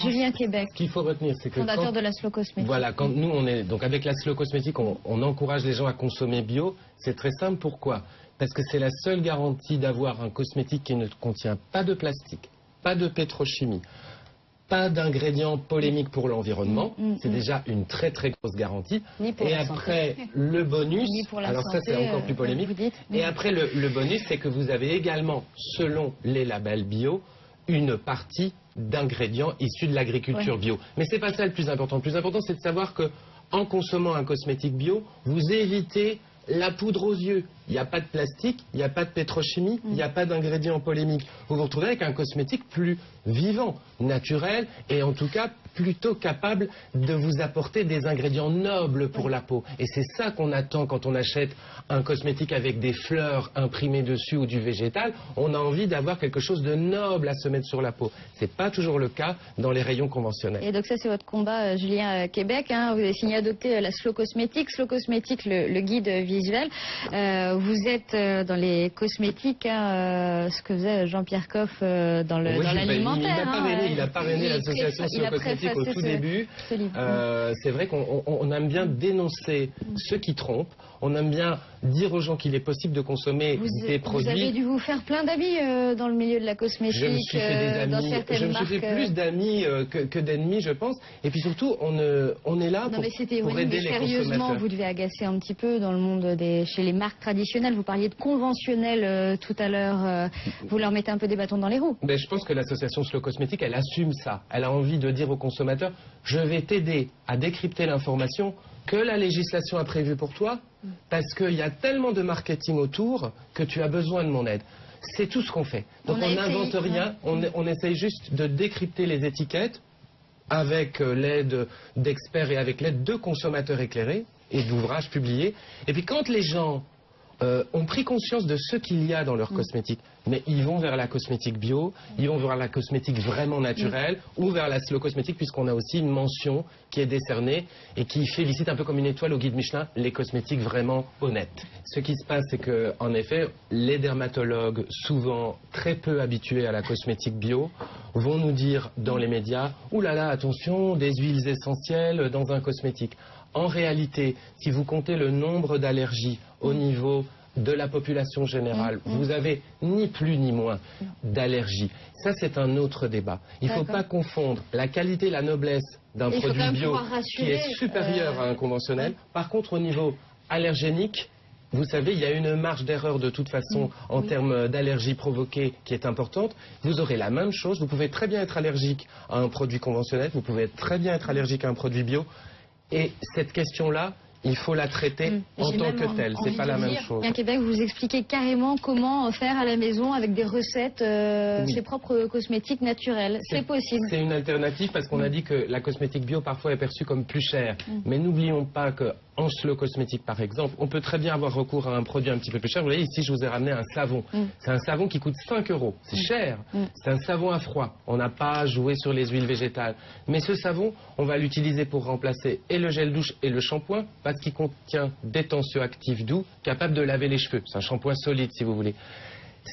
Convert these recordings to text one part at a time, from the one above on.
Julien Québec, Ce qu'il faut retenir, c'est que fondateur de la Slow Cosmétique. Voilà, quand nous, donc avec la Slow Cosmétique, on encourage les gens à consommer bio. C'est très simple. Pourquoi? Parce que c'est la seule garantie d'avoir un cosmétique qui ne contient pas de plastique, pas de pétrochimie, pas d'ingrédients polémiques pour l'environnement. C'est déjà une très très grosse garantie. Et après, le bonus, alors ça c'est encore plus polémique. Et après, le bonus, c'est que vous avez également, selon les labels bio, une partie d'ingrédients issus de l'agriculture bio. Mais c'est pas ça le plus important. Le plus important, c'est de savoir que en consommant un cosmétique bio, vous évitez la poudre aux yeux. Il n'y a pas de plastique, il n'y a pas de pétrochimie, il n'y a pas d'ingrédients polémiques. Vous vous retrouvez avec un cosmétique plus vivant, naturel et en tout cas plutôt capable de vous apporter des ingrédients nobles pour la peau. Et c'est ça qu'on attend quand on achète un cosmétique avec des fleurs imprimées dessus ou du végétal. On a envie d'avoir quelque chose de noble à se mettre sur la peau. C'est pas toujours le cas dans les rayons conventionnels. Et donc ça c'est votre combat, Julien Québec. Vous avez signé adopter la Slow Cosmétique. Slow Cosmétique, le guide visuel. Vous êtes dans les cosmétiques, ce que faisait Jean-Pierre Coff dans l'alimentaire. Il a parrainé l'association Slow Cosmétique au tout début. C'est vrai qu'on aime bien dénoncer ceux qui trompent. On aime bien dire aux gens qu'il est possible de consommer des produits. Vous avez dû vous faire plein d'amis dans le milieu de la cosmétique. Je me suis fait des amis. Dans certaines marques. Je me suis fait plus d'amis que d'ennemis, je pense. Et puis surtout, on est là pour aider les consommateurs. Vous devez agacer un petit peu dans le monde chez les marques traditionnelles. Vous parliez de conventionnels tout à l'heure. Vous leur mettez un peu des bâtons dans les roues. Mais je pense que l'association Slow Cosmétique, elle assume ça. Elle a envie de dire aux consommateurs, je vais t'aider à décrypter l'information que la législation a prévue pour toi, parce qu'il y a tellement de marketing autour que tu as besoin de mon aide. C'est tout ce qu'on fait. Donc on n'invente rien, on essaye juste de décrypter les étiquettes avec l'aide d'experts et avec l'aide de consommateurs éclairés et d'ouvrages publiés. Et puis quand les gens ont pris conscience de ce qu'il y a dans leur cosmétique, mais ils vont vers la cosmétique bio, ils vont vers la cosmétique vraiment naturelle ou vers la Slow Cosmétique, puisqu'on a aussi une mention qui est décernée et qui félicite un peu comme une étoile au guide Michelin les cosmétiques vraiment honnêtes. Ce qui se passe, c'est que en effet, les dermatologues, souvent très peu habitués à la cosmétique bio, vont nous dire dans les médias « Ouh là là, attention, des huiles essentielles dans un cosmétique ». En réalité, si vous comptez le nombre d'allergies au niveau de la population générale, vous avez ni plus ni moins d'allergies. Ça, c'est un autre débat. Il ne faut pas confondre la qualité, la noblesse d'un produit bio qui est supérieur à un conventionnel. Par contre, au niveau allergénique, vous savez, il y a une marge d'erreur de toute façon en termes d'allergie provoquée qui est importante. Vous aurez la même chose. Vous pouvez très bien être allergique à un produit conventionnel. Vous pouvez très bien être allergique à un produit bio. Et cette question-là, il faut la traiter en tant que telle. C'est pas la même chose. Bien Québec, vous expliquez carrément comment faire à la maison avec des recettes, ses propres cosmétiques naturels. C'est possible. C'est une alternative parce qu'on a dit que la cosmétique bio parfois est perçue comme plus chère. Mais n'oublions pas que en Slow Cosmétique, par exemple, on peut très bien avoir recours à un produit un petit peu plus cher. Vous voyez, ici, je vous ai ramené un savon. C'est un savon qui coûte 5 €. C'est cher. C'est un savon à froid. On n'a pas joué sur les huiles végétales. Mais ce savon, on va l'utiliser pour remplacer et le gel douche et le shampoing parce qu'il contient des tensioactifs doux capables de laver les cheveux. C'est un shampoing solide, si vous voulez.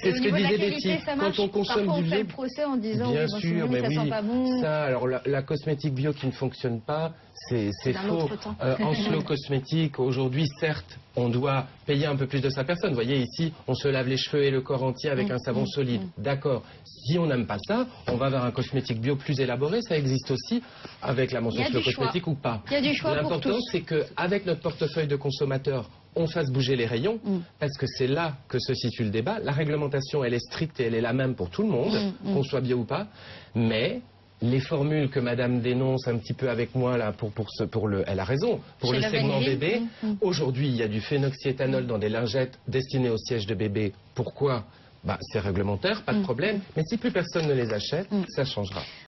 C'est ce que disait Betty, quand on consomme du bio. On fait le procès en disant bien sûr, mais ça sent pas bon. Ça, alors la cosmétique bio qui ne fonctionne pas, c'est faux. En Slow Cosmétique, aujourd'hui, certes, on doit payer un peu plus de sa personne. Vous voyez ici, on se lave les cheveux et le corps entier avec un savon solide. D'accord. Si on n'aime pas ça, on va vers un cosmétique bio plus élaboré. Ça existe aussi avec la mention Slow Cosmétique ou pas. Il y a du choix pour tous. L'important, c'est qu'avec notre portefeuille de consommateurs, on fasse bouger les rayons, parce que c'est là que se situe le débat. La réglementation, elle est stricte et elle est la même pour tout le monde, qu'on soit bio ou pas. Mais les formules que Madame dénonce un petit peu avec moi, là, elle a raison, pour le segment bébé, aujourd'hui, il y a du phénoxyéthanol dans des lingettes destinées au siège de bébé. Pourquoi? C'est réglementaire, pas de problème. Mais si plus personne ne les achète, ça changera.